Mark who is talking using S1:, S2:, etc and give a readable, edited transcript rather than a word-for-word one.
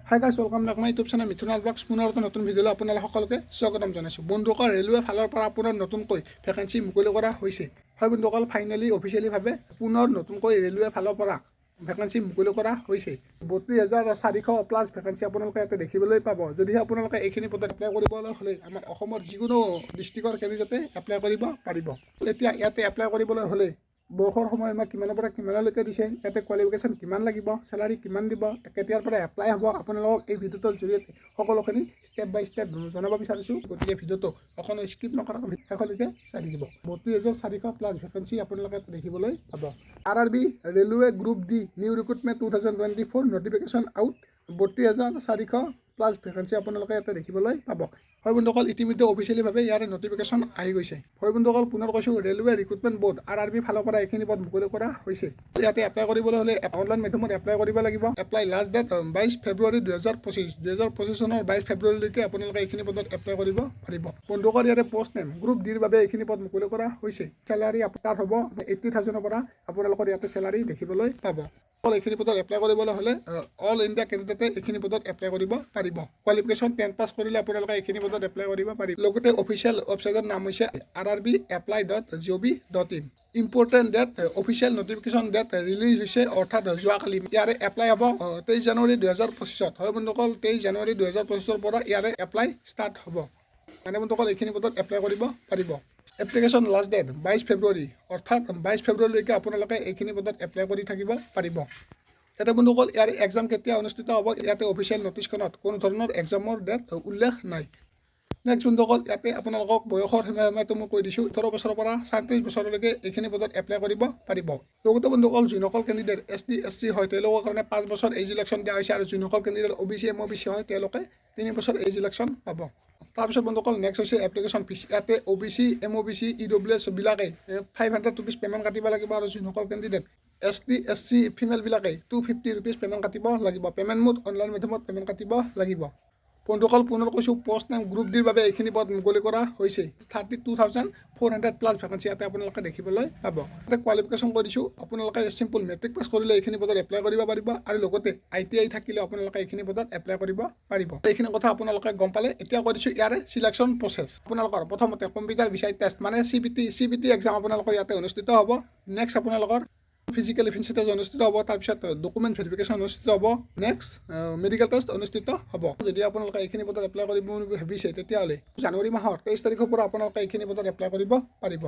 S1: High guys, welcome back my YouTube channel Mithun blogs. পুনৰ এটা নতুন ভিডিঅ'লৈ আপোনালোক সকলোকে স্বাগতম জনাইছোঁ। বন্ধুসকল, ৰেলৱে ফালৰ পৰা আপোনাৰ নতুনকৈ ভেকেঞ্চি মুকলি কৰা হৈছে। হয় বন্ধুসকল, ফাইনেলি অফিচিয়েলিভাৱে পুনৰ নতুনকৈ ৰেলৱে ফালৰ পৰা ভেকেঞ্চি মুকলি কৰা হৈছে। 32,400 প্লাছ ভেকেঞ্চি আপোনালোকে ইয়াতে দেখিবলৈ পাব। যদিহে আপোনালোকে এইখিনি পদত এপ্লাই কৰিবলৈ হ'লে আমাৰ অসমৰ যিকোনো ডিষ্ট্ৰিক্টৰ কেণ্ডিডেটে এপ্লাই কৰিব পাৰিব। এতিয়া ইয়াতে এপ্লাই কৰিবলৈ হ'লে বয়সৰ সময়সীমা কিমানৰ পৰা কিমানলৈকে দিছে, ইয়াতে কোৱালিফিকেশ্যন কিমান লাগিব, চেলাৰী কিমান দিব, কেতিয়াৰ পৰা এপ্লাই হ'ব, আপোনালোকক এই ভিডিঅ'টোৰ জৰিয়তে সকলোখিনি ষ্টেপ বাই ষ্টেপ জনাব বিচাৰিছোঁ। গতিকে ভিডিঅ'টো অকণো স্কিপ নকৰাকৈ শেষলৈকে চাই থাকিব। 32,400 প্লাছ ভেকেঞ্চি আপোনালোকে দেখিবলৈ পাব। RRB railway group D new recruitment 2024 notification out. 32,400 plus vacancy আপোনালোকে ইয়াতে দেখিবলৈ পাব। হয় বন্ধুসকল, ইতিমধ্যে অফিচিয়েলিভাৱে ইয়াৰে নটিফিকেশ্যন আহি গৈছে। হয় বন্ধুসকল, পুনৰ কৈছোঁ, ৰেলৱে ৰিক্ৰুটমেণ্ট বৰ্ড RRB ফালৰ পৰা এইখিনি পদ মুকলি কৰা হৈছে। ইয়াতে এপ্লাই কৰিবলৈ হ'লে অনলাইন মাধ্যমত এপ্লাই কৰিব লাগিব। এপ্লাই লাষ্ট ডেট 22 ফেব্ৰুৱাৰী 2025। 2025 চনৰ 22 ফেব্ৰুৱাৰীলৈকে আপোনালোকে এইখিনি পদত এপ্লাই কৰিব পাৰিব। বন্ধুসকল, ইয়াতে পোষ্ট নেম গ্ৰুপ ডিৰ বাবে এইখিনি পদ মুকলি কৰা হৈছে। চেলাৰী ষ্টাৰ্ট হ'ব 80,000ৰ পৰা আপোনালোকৰ ইয়াতে চেলাৰী দেখিবলৈ পাব। এইখিনি পদত এপ্লাই কৰিবলৈ হ'লে অল ইণ্ডিয়া কেণ্ডিডেটে এইখিনি পদত এপ্লাই কৰিব পাৰিব। কোৱালিফিকেশ্যন 10 পাছ কৰিলে আপোনালোকে এইখিনি পদত এপ্লাই কৰিব পাৰিব। লগতে অফিচিয়েল ৱেবছাইটৰ নাম হৈছে rrbapply.gov.in। Important date, official notification date release হৈছে, অৰ্থাৎ যোৱাকালি। ইয়াৰে এপ্লাই হ'ব 23 জানুৱাৰী 2025। হয় বন্ধুসকল, 23 জানুৱাৰী 2025 পৰা ইয়াৰে এপ্লাই ষ্টাৰ্ট হ'ব। মানে বন্ধুসকল, এইখিনি পদত এপ্লাই কৰিব পাৰিব। এপ্লিকেশ্যন লাষ্ট ডেট 22 ফেব্ৰুৱাৰী, অৰ্থাৎ 22 ফেব্ৰুৱাৰীলৈকে আপোনালোকে এইখিনি পদত এপ্লাই কৰি থাকিব পাৰিব। ইয়াতে বন্ধুসকল, ইয়াৰ এক্সাম কেতিয়া অনুষ্ঠিত হ'ব, ইয়াতে অফিচিয়েল নটিছখনত কোনো ধৰণৰ এক্সামৰ ডেট উল্লেখ নাই। নেক্সট বন্ধুসকল, ইয়াতে আপোনালোকক বয়সৰ সীমাটো মই কৈ দিছোঁ, 18 বছৰৰ পৰা 37 বছৰলৈকে এইখিনি পদত এপ্লাই কৰিব পাৰিব। লগতে বন্ধুসকল, যোনসকল কেণ্ডিডেট ST SC হয় তেওঁলোকৰ কাৰণে 5 বছৰ এজ ইলেকশ্যন দিয়া হৈছে, আৰু যোনসকল কেণ্ডিডেট OBC MOBC হয় তেওঁলোকে 3 বছৰ এজ ইলেকশ্যন পাব। তাৰপিছত বন্ধুসকল, নেক্সট হৈছে এপ্লিকেশ্যন ফিজ। ইয়াতে OBC MOBC EWS বিলাকে 500 ৰুপিজ পে'মেণ্ট কাটিব লাগিব, আৰু যোনসকল candidate ST SC ফিমেলবিলাকে 250 rupees payment কাটিব লাগিব। পে'মেণ্ট মোড অনলাইন মাধ্যমত পে'মেণ্ট কাটিব লাগিব। বন্ধুসকল, পুনৰ কৈছোঁ, পোষ্ট নেম গ্ৰুপ ডিৰ বাবে এইখিনি পদ মুকলি কৰা হৈছে। 32,400 প্লাছ ভেকেঞ্চি ইয়াতে আপোনালোকে দেখিবলৈ পাব। ইয়াতে কোৱালিফিকেশ্যন কৰি দিছোঁ, আপোনালোকে চিম্পল মেট্ৰিক পাছ কৰিলে এইখিনি পদত এপ্লাই কৰিব পাৰিব, আৰু লগতে ITI থাকিলে আপোনালোকে এইখিনি পদত এপ্লাই কৰিব পাৰিব। এইখিনি কথা আপোনালোকে গম পালে। এতিয়া কৈ দিছোঁ ইয়াৰে চিলেকশ্যন প্ৰচেছ। আপোনালোকৰ প্ৰথমতে কম্পিউটাৰ ভিচাই টেষ্ট মানে CBT এক্সাম আপোনালোকৰ ইয়াতে অনুষ্ঠিত হ'ব। নেক্সট আপোনালোকৰ ফিজিকেল ইভেন্ট টেষ্ট অনুষ্ঠিত হ'ব। তাৰপিছত ডকুমেণ্ট ভেৰিফিকেশ্যন অনুষ্ঠিত হ'ব। নেক্সট মেডিকেল টেষ্ট অনুষ্ঠিত হ'ব। যদি আপোনালোকে এইখিনি পদত এপ্লাই কৰিব বুলি ভাবিছে, তেতিয়াহ'লে জানুৱাৰী মাহৰ 23 তাৰিখৰ পৰা আপোনালোকে এইখিনি পদত এপ্লাই কৰিব পাৰিব।